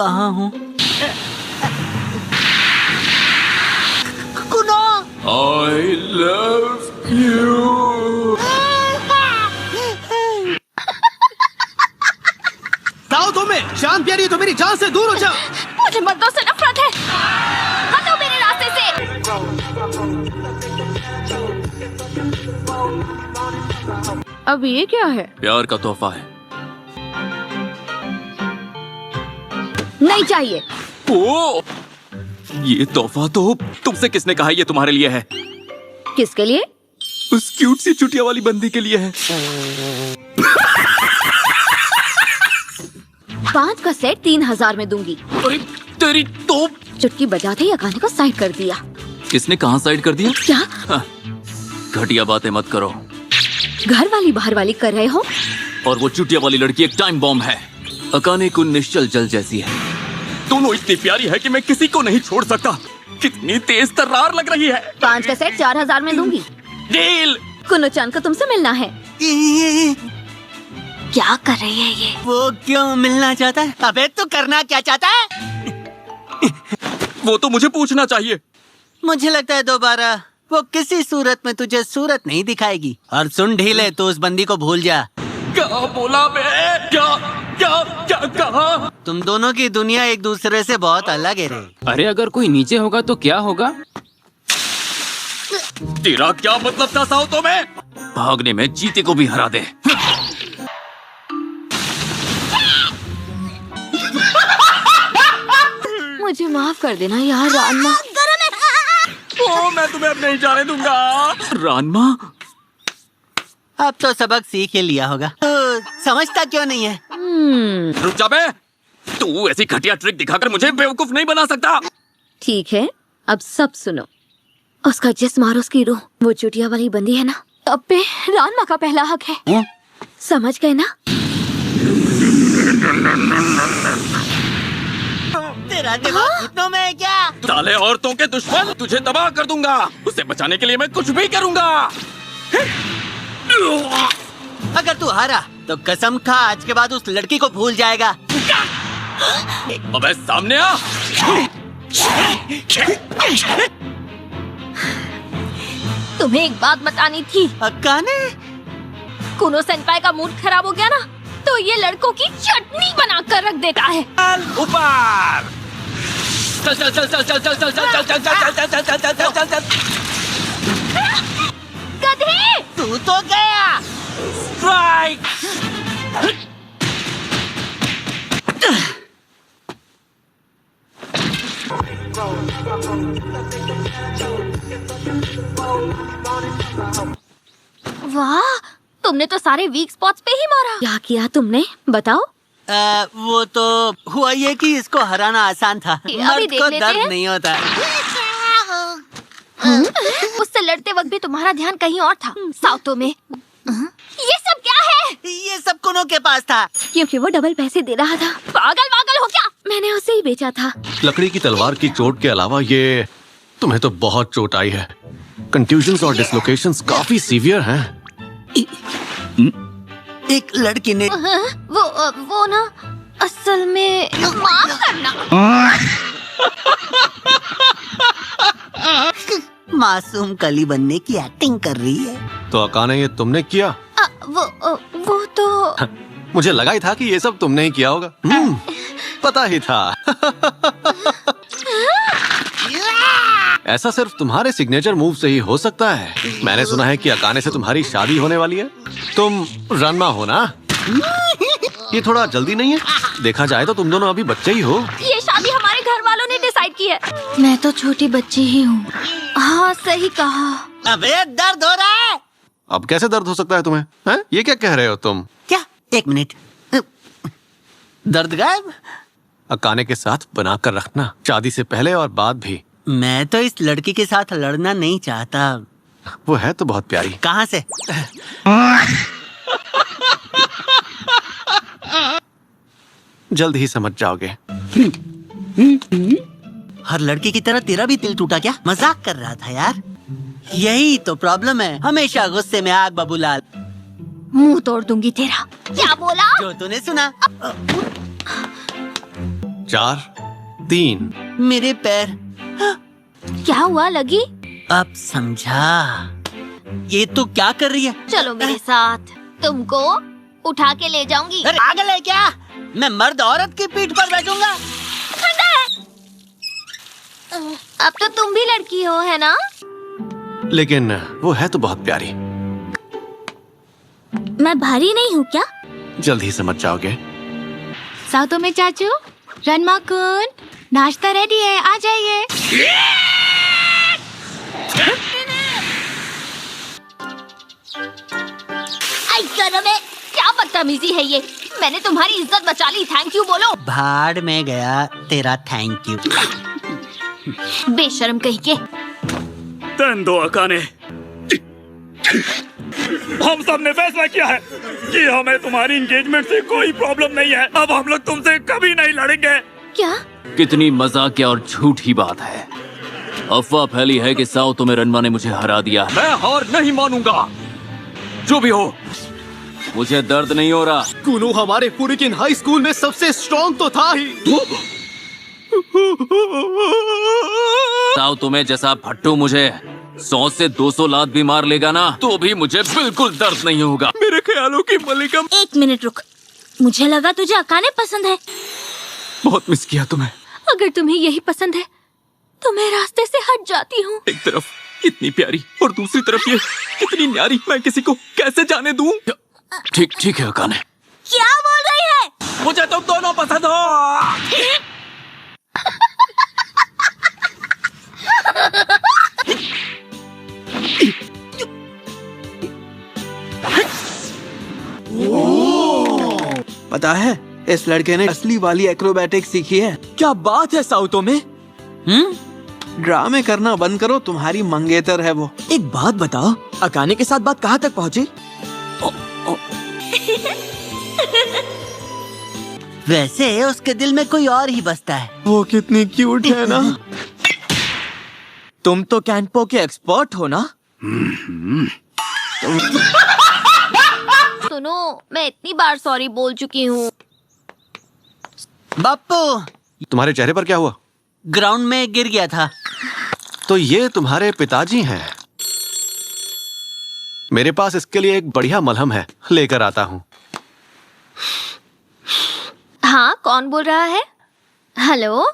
कहाँ हूँ? कुनो! I love you. जाओ तुम्हें, जान प्यारी तो मेरी जान से दूर हो जाओ। मुझे मर्दों से नफरत है। हटो मेरे रास्ते से। अब ये क्या है? प्यार का तोहफा है। नहीं चाहिए। ओ, ये तोहफा तो तुमसे किसने कहा ये तुम्हारे लिए है? किसके लिए? उस क्यूट सी चुटिया वाली बंदी के लिए है। 5 का सेट 3000 में दूंगी। अरे तेरी तो चुटकी बजाते ही अकाने को साइड कर दिया। किसने कहाँ साइड कर दिया? क्या? हाँ, घटिया बातें मत करो। घर वाली बाहर वाली कर रहे हो? और वो चुटिया वाली लड़की एक टाइम बॉम्ब है। अकाने को निश्चल जल जैसी है। दोनों इतनी प्यारी है कि मैं किसी को नहीं छोड़ सकता। कितनी तेज तर्रार लग रही है। 5 का सेट 4000 में दूंगी। डील। कुनो-चान को तुमसे मिलना है। क्या कर रही है ये? वो क्यों मिलना चाहता है? अबे तू करना क्या चाहता है? वो तो मुझे पूछना चाहिए। मुझे लगता है दोबारा वो किसी सूरत में तुझे सूरत नहीं दिखाएगी। और सुन ढीले, तो उस बंदी को भूल जा। क्या बोला बे? क्या क्या क्या कहा? तुम दोनों की दुनिया एक दूसरे से बहुत अलग है रे। अरे अगर कोई नीचे होगा तो क्या होगा? तेरा क्या मतलब था साउतो में? भागने में जीते को भी हरा दे। मुझे माफ कर देना यार रानमा। ओ, मैं तुम्हें अब नहीं जाने दूंगा। रानमा, अब तो सबक सीख ही लिया होगा। समझता क्यों नहीं है? रुक जा बे। तू ऐसी घटिया ट्रिक दिखाकर मुझे बेवकूफ नहीं बना सकता। ठीक है, अब सब सुनो। उसका जिस्म और उसकी रूह वो चुटिया वाली बंदी है ना, अब पे रानमा का पहला हक है। समझ गए ना? तेरा दिमाग घुटनों में है क्या? साले औरतों के दुश्मन, तुझे तबाह कर दूंगा। उसे बचाने के लिए मैं कुछ भी करूंगा। अगर तू हारा तो कसम खा आज के बाद उस लड़की को भूल जाएगा। अबे सामने आ। तुम्हें एक बात बतानी थी। अकाने? कुनो सेंपाई का मूड खराब हो गया ना, तो ये लड़कों की चटनी बना कर रख देता है। ऊपर चल चल चल चल चल चल चल चल चल चल चल चल चल चल चल चल चल। गधे! तू तो गया। स्ट्राइक। वाह, तुमने तो सारे वीक स्पॉट्स पे ही मारा। क्या किया तुमने? बताओ। वो तो हुआ ये कि इसको हराना आसान था। अभी मर्द देख को लेते दर्द हैं। नहीं होता। उससे लड़ते वक्त भी तुम्हारा ध्यान कहीं और था, साउतो में। ये सब क्या है? ये सब कुनो के पास था। क्योंकि वो डबल पैसे दे रहा था। पागल हो क्या? मैंने उसे ही बेचा था। लकड़ी की तलवार की चोट के अलावा ये तुम्हें तो बहुत चोट आई है। कंट्यूजन्स और डिसलोकेशंस काफी सीवियर हैं। एक लड़की ने वो ना, असल में माफ करना। मासूम कली बनने की एक्टिंग कर रही है। तो अकाने, ये तुमने किया? वो तो मुझे लगा ही था कि ये सब तुमने ही किया होगा। पता ही था। ऐसा सिर्फ तुम्हारे सिग्नेचर मूव से ही हो सकता है। मैंने सुना है कि अकाने से तुम्हारी शादी होने वाली है। तुम रनमा हो ना? ये थोड़ा जल्दी नहीं है? देखा जाए तो तुम दोनों अभी बच्चे ही हो। ये शादी हमारे घर वालों ने डिसाइड की है। मैं तो छोटी बच्ची ही हूँ। हाँ, सही कहा। अबे दर्द हो रहा है। अब कैसे दर्द हो सकता है तुम्हें? हैं? ये क्या कह रहे हो तुम? क्या? 1 मिनट। दर्द गायब? अकाने के साथ बना कर रखना, शादी से पहले और बाद भी। मैं तो इस लड़की के साथ लड़ना नहीं चाहता। वो है तो बहुत प्यारी। कहाँ से? जल्द ही समझ जाओगे। हर लड़की की तरह तेरा भी दिल टूटा क्या? मजाक कर रहा था यार। यही तो प्रॉब्लम है, हमेशा गुस्से में आग बाबूलाल। मुंह तोड़ दूंगी तेरा। क्या बोला? जो तूने सुना। 4, 3। मेरे पैर। क्या हुआ लगी? अब समझा। ये तो क्या कर रही है? चलो मेरे साथ, तुमको उठा के ले जाऊंगी। अरे पागल है क्या? मैं मर्द औरत की पीठ पर बैठूंगा। अब तो तुम भी लड़की हो, है ना? लेकिन वो है तो बहुत प्यारी। मैं भारी नहीं हूँ क्या? जल्द ही समझ जाओगे। साउतो में चाचू, रणमा कुन, नाश्ता रेडी है, आ जाइए। आई करो बे, क्या बदतमीजी है ये? मैंने तुम्हारी इज्जत बचा ली, थैंक यू बोलो। भाड़ में गया तेरा थैंक यू। बेशर्म कहीं के। तेंदो अकाने, हम सब ने फैसला किया है कि हमें तुम्हारी एंगेजमेंट से कोई प्रॉब्लम नहीं है। अब हम लोग तुमसे कभी नहीं लड़ेंगे। क्या? कितनी मजाकिया और झूठी बात है। अफवाह फैली है कि साउतो में रनवा ने मुझे हरा दिया। मैं हार नहीं मानूंगा। जो भी हो, मुझे दर्द नहीं हो रहा। कुनो हमारे फुरिकिन हाई स्कूल में सबसे स्ट्रॉन्ग तो था ही। साउतो में जैसा भट्टू मुझे 100 से 200 लात भी मार लेगा ना, तो भी मुझे बिल्कुल दर्द नहीं होगा। मेरे ख्यालों की मलिका। एक मिनट रुक, मुझे लगा तुझे अकाने पसंद है। बहुत मिस किया तुम्हें। अगर तुम्हें यही पसंद है तो मैं रास्ते से हट जाती हूँ। एक तरफ इतनी प्यारी और दूसरी तरफ ये इतनी न्यारी, मैं किसी को कैसे जाने दूं? ठीक है अकाने। क्या बोल रही है? मुझे तुम दोनों पसंद हो। पता है, इस लड़के ने असली वाली एक्रोबैटिक्स सीखी है। क्या बात है साउतो में? ड्रामे करना बंद करो, तुम्हारी मंगेतर है वो। एक बात बताओ, अकाने के साथ बात कहाँ तक पहुँची? वैसे उसके दिल में कोई और ही बसता है। वो कितनी क्यूट है ना। तुम तो कैंपो के एक्सपर्ट हो ना? सुनो, मैं इतनी बार सॉरी बोल चुकी हूँ। बापू, तुम्हारे चेहरे पर क्या हुआ? ग्राउंड में गिर गया था। तो ये तुम्हारे पिताजी हैं। मेरे पास इसके लिए एक बढ़िया मलहम है, लेकर आता हूँ। हाँ, कौन बोल रहा है? हेलो?